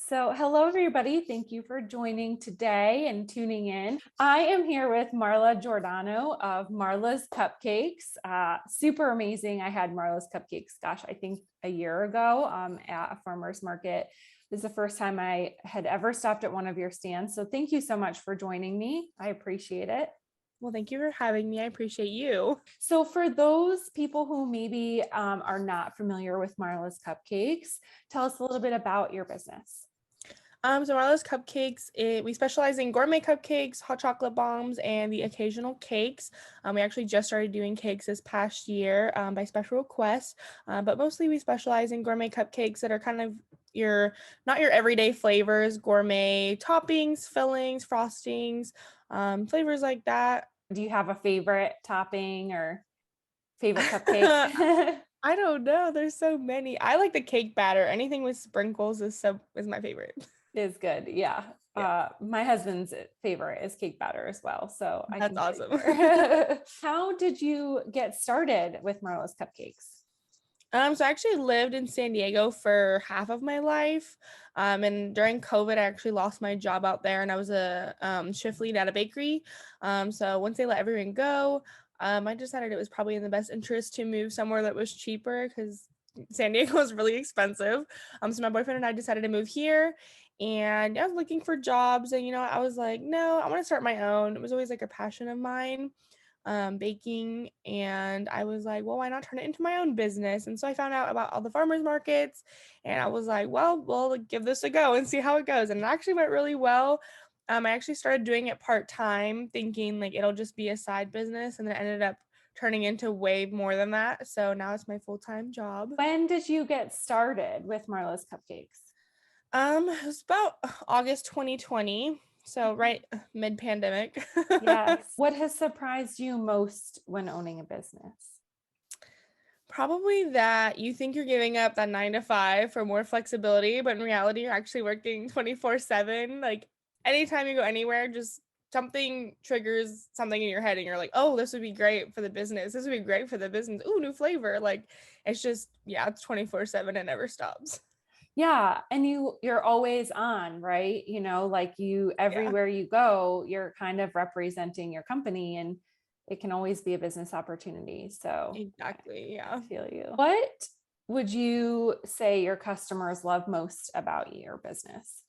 So, hello, everybody. Thank you for joining today and tuning in. I am here with Marla Giordano of Marla's Cupcakes. Super amazing. I had Marla's Cupcakes, gosh, I think a year ago at a farmer's market. This is the first time I had ever stopped at one of your stands. So, thank you so much for joining me. I appreciate it. Well, thank you for having me. I appreciate you. So, for those people who maybe are not familiar with Marla's Cupcakes, tell us a little bit about your business. So Marla's Cupcakes, we specialize in gourmet cupcakes, hot chocolate bombs, and the occasional cakes. We actually just started doing cakes this past year by special request, but mostly we specialize in gourmet cupcakes that are kind of not your everyday flavors, gourmet toppings, fillings, frostings, flavors like that. Do you have a favorite topping or favorite cupcake? I don't know. There's so many. I like the cake batter. Anything with sprinkles is my favorite. Is good. Yeah. Yeah, My husband's favorite is cake batter as well. So I that's can awesome. How did you get started with Marla's Cupcakes? So I actually lived in San Diego for half of my life. And during COVID, I actually lost my job out there and I was a shift lead at a bakery. So once they let everyone go, I decided it was probably in the best interest to move somewhere that was cheaper because San Diego is really expensive. So my boyfriend and I decided to move here and I was looking for jobs and I was like, no, I want to start my own. It was always like a passion of mine, baking, and I was like, well, why not turn it into my own business? And so I found out about all the farmers markets and I was like, well, we'll give this a go and see how it goes. And it actually went really well. I actually started doing it part-time thinking like it'll just be a side business, and then it ended up turning into way more than that. So now it's my full-time job. When did you get started with Marla's Cupcakes? It was about August 2020, so right mid-pandemic. Yes. What has surprised you most when owning a business? Probably that you think you're giving up that 9 to 5 for more flexibility, but in reality, you're actually working 24/7. Like anytime you go anywhere, just something triggers something in your head, and you're like, oh, this would be great for the business. This would be great for the business. Ooh, new flavor. Like it's just, yeah, it's 24/7. It never stops. Yeah, and you're always on, right? Like you Yeah, everywhere you go, you're kind of representing your company and it can always be a business opportunity. So exactly. I Yeah. feel you. What would you say your customers love most about your business?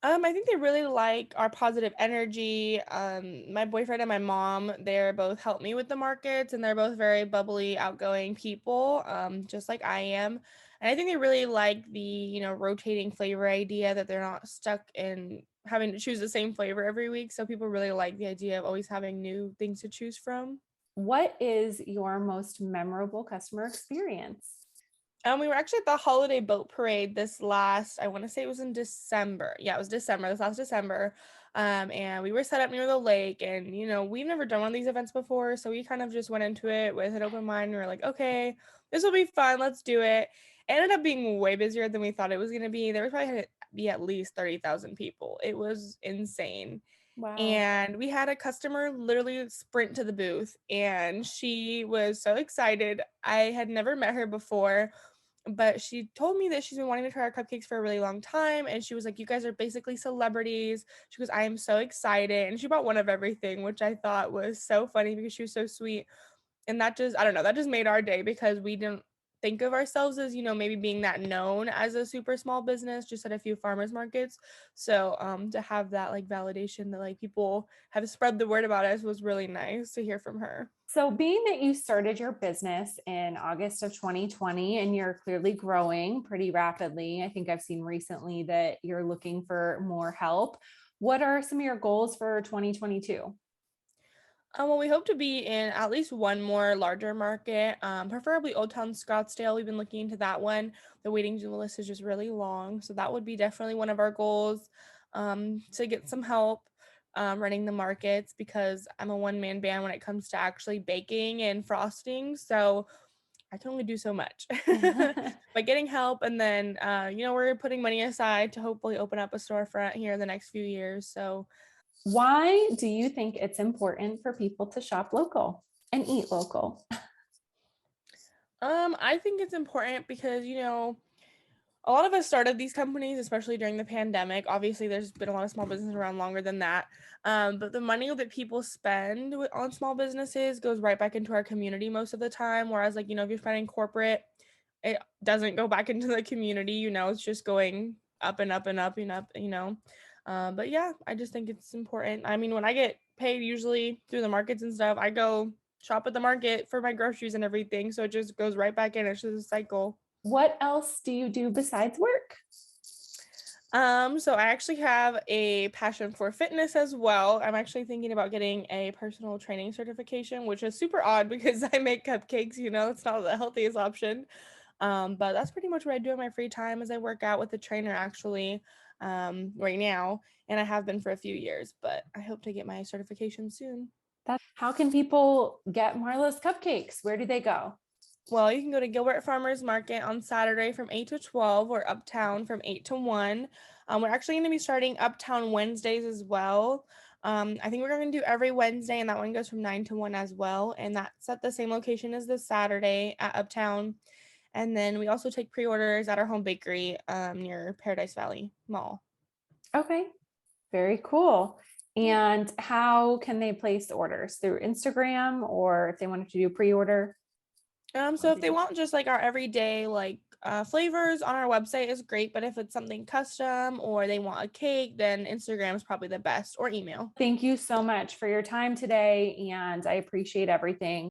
I think they really like our positive energy. My boyfriend and my mom, they're both help me with the markets and they're both very bubbly, outgoing people, just like I am. And I think they really like the, rotating flavor idea that they're not stuck in having to choose the same flavor every week. So people really like the idea of always having new things to choose from. What is your most memorable customer experience? We were actually at the holiday boat parade this last, I want to say it was in December. Yeah, it was December, this last December. And we were set up near the lake and, we've never done one of these events before. So we kind of just went into it with an open mind. We were like, okay, this will be fun. Let's do it. It ended up being way busier than we thought it was going to be. There was probably had to be at least 30,000 people. It was insane. Wow. And we had a customer literally sprint to the booth and she was so excited. I had never met her before, but she told me that she's been wanting to try our cupcakes for a really long time. And she was like, you guys are basically celebrities. She goes, I am so excited. And she bought one of everything, which I thought was so funny because she was so sweet. And that just, I don't know, that just made our day because we didn't think of ourselves as, maybe being that known as a super small business, just at a few farmers markets. So to have that like validation that like people have spread the word about us was really nice to hear from her. So, being that you started your business in August of 2020 and you're clearly growing pretty rapidly, I think I've seen recently that you're looking for more help. What are some of your goals for 2022? Well, we hope to be in at least one more larger market, preferably Old Town Scottsdale. We've been looking into that one. The waiting list is just really long. So that would be definitely one of our goals, to get some help running the markets because I'm a one-man band when it comes to actually baking and frosting. So I can only do so much. But getting help and then, we're putting money aside to hopefully open up a storefront here in the next few years. So Why do you think it's important for people to shop local and eat local? I think it's important because, A lot of us started these companies, especially during the pandemic. Obviously, there's been a lot of small businesses around longer than that. But the money that people spend on small businesses goes right back into our community most of the time. Whereas, like, if you're spending corporate, it doesn't go back into the community. It's just going up and up and up and up. But yeah, I just think it's important. I mean, when I get paid, usually through the markets and stuff, I go shop at the market for my groceries and everything. So it just goes right back in. It's just a cycle. What else do you do besides work? So I actually have a passion for fitness as well. I'm actually thinking about getting a personal training certification, which is super odd because I make cupcakes, it's not the healthiest option. But that's pretty much what I do in my free time as I work out with a trainer actually, right now. And I have been for a few years, but I hope to get my certification soon. How can people get Marla's Cupcakes? Where do they go? Well, you can go to Gilbert Farmers Market on Saturday from 8 to 12 or Uptown from 8 to 1. We're actually going to be starting Uptown Wednesdays as well. I think we're going to do every Wednesday, and that one goes from 9 to 1 as well. And that's at the same location as this Saturday at Uptown. And then we also take pre-orders at our home bakery near Paradise Valley Mall. Okay, very cool. And how can they place orders? Through Instagram, or if they wanted to do pre-order? So if they want just like our everyday flavors on our website is great, but if it's something custom or they want a cake, then Instagram is probably the best, or email. Thank you so much for your time today, and I appreciate everything.